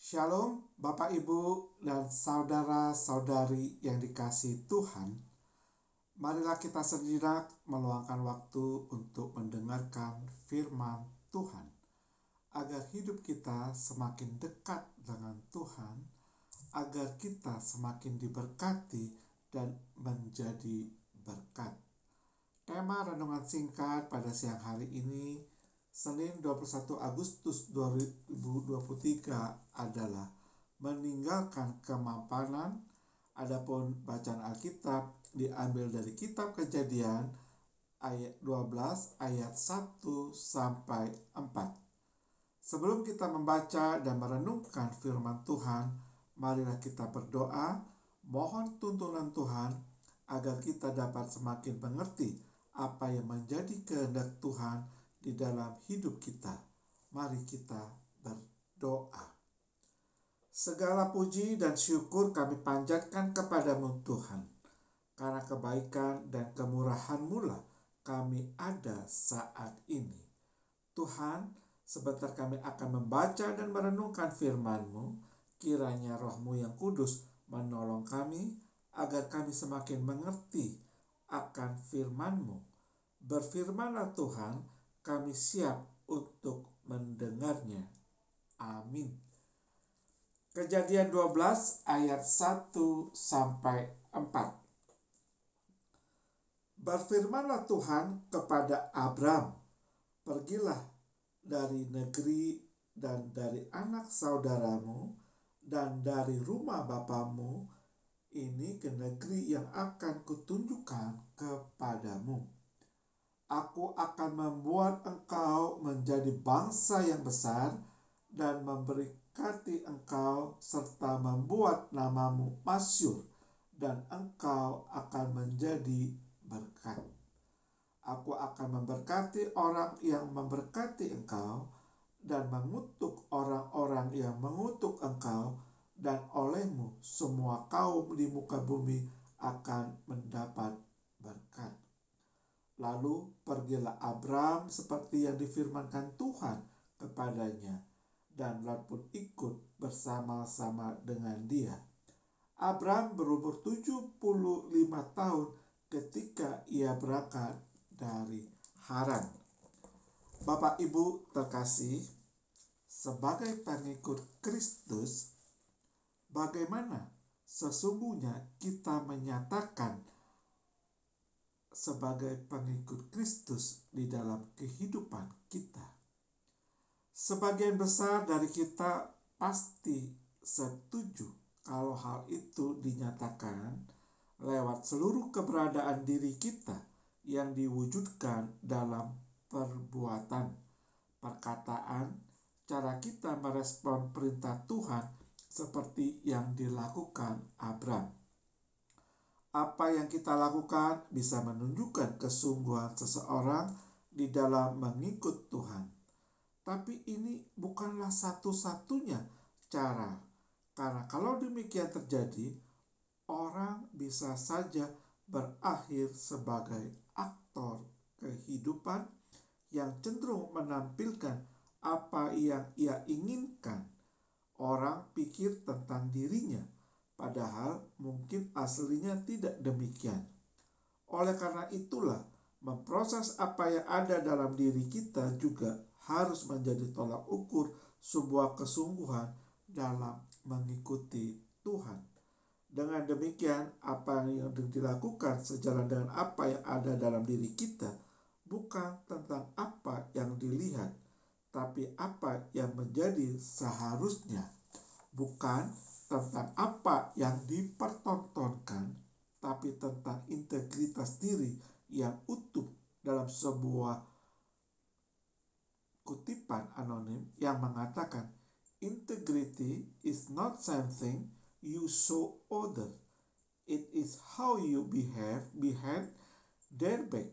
Shalom, Bapak, Ibu, dan saudara-saudari yang dikasihi Tuhan. Marilah kita sejenak meluangkan waktu untuk mendengarkan firman Tuhan, agar hidup kita semakin dekat dengan Tuhan, agar kita semakin diberkati dan menjadi berkat. Tema renungan singkat pada siang hari ini, Senin 21 Agustus 2023 adalah meninggalkan kemapanan. Adapun bacaan Alkitab diambil dari kitab Kejadian ayat 12 ayat 1 sampai 4. Sebelum kita membaca dan merenungkan firman Tuhan, marilah kita berdoa, mohon tuntunan Tuhan agar kita dapat semakin mengerti apa yang menjadi kehendak Tuhan di dalam hidup kita. Mari kita berdoa. Segala puji dan syukur kami panjatkan kepadamu Tuhan, karena kebaikan dan kemurahan-Mu lah kami ada saat ini. Tuhan, sebentar kami akan membaca dan merenungkan firman-Mu, kiranya Roh-Mu yang kudus menolong kami, agar kami semakin mengerti akan firman-Mu. Berfirmanlah Tuhan, kami siap untuk mendengarnya. Amin. Kejadian 12 ayat 1 sampai 4. Berfirmanlah Tuhan kepada Abram, pergilah dari negeri dan dari anak saudaramu dan dari rumah bapamu ini ke negeri yang akan kutunjukkan kepadamu. Aku akan membuat engkau menjadi bangsa yang besar dan memberkati engkau serta membuat namamu masyhur, dan engkau akan menjadi berkat. Aku akan memberkati orang yang memberkati engkau dan mengutuk orang-orang yang mengutuk engkau, dan olehmu semua kaum di muka bumi akan mendapat berkat. Lalu pergilah Abram seperti yang difirmankan Tuhan kepadanya, dan Lot pun ikut bersama-sama dengan dia. Abram berumur 75 tahun ketika ia berangkat dari Haran. Bapak Ibu terkasih, sebagai pengikut Kristus, bagaimana sesungguhnya kita menyatakan sebagai pengikut Kristus di dalam kehidupan kita? Sebagian besar dari kita pasti setuju kalau hal itu dinyatakan lewat seluruh keberadaan diri kita yang diwujudkan dalam perbuatan, perkataan, cara kita merespon perintah Tuhan seperti yang dilakukan Abram. Apa yang kita lakukan bisa menunjukkan kesungguhan seseorang di dalam mengikut Tuhan. Tapi ini bukanlah satu-satunya cara, karena kalau demikian terjadi, orang bisa saja berakhir sebagai aktor kehidupan yang cenderung menampilkan apa yang ia inginkan orang pikir tentang dirinya, padahal mungkin aslinya tidak demikian. Oleh karena itulah, memproses apa yang ada dalam diri kita juga harus menjadi tolak ukur sebuah kesungguhan dalam mengikuti Tuhan. Dengan demikian, apa yang dilakukan sejalan dengan apa yang ada dalam diri kita bukan tentang apa yang dilihat, tapi apa yang menjadi seharusnya. Bukan tentang apa yang dipertontonkan, tapi tentang integritas diri yang utuh. Dalam sebuah kutipan anonim yang mengatakan, integrity is not something you show others, it is how you behave behind their back.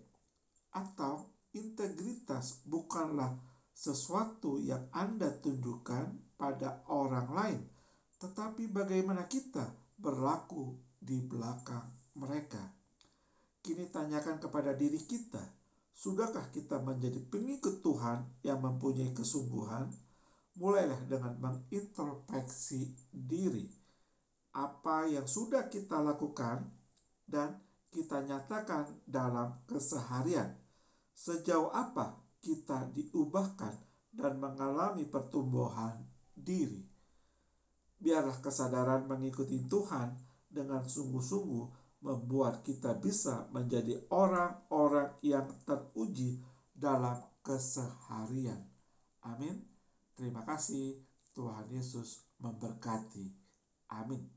Atau integritas bukanlah sesuatu yang Anda tunjukkan pada orang lain, tetapi bagaimana kita berlaku di belakang mereka. Kini tanyakan kepada diri kita, sudahkah kita menjadi pengikut Tuhan yang mempunyai kesungguhan? mulailah dengan mengintrospeksi diri. Apa yang sudah kita lakukan dan kita nyatakan dalam keseharian. Sejauh apa kita diubahkan dan mengalami pertumbuhan diri. Biarlah kesadaran mengikuti Tuhan dengan sungguh-sungguh membuat kita bisa menjadi orang-orang yang teruji dalam keseharian. Amin. Terima kasih. Tuhan Yesus memberkati. Amin.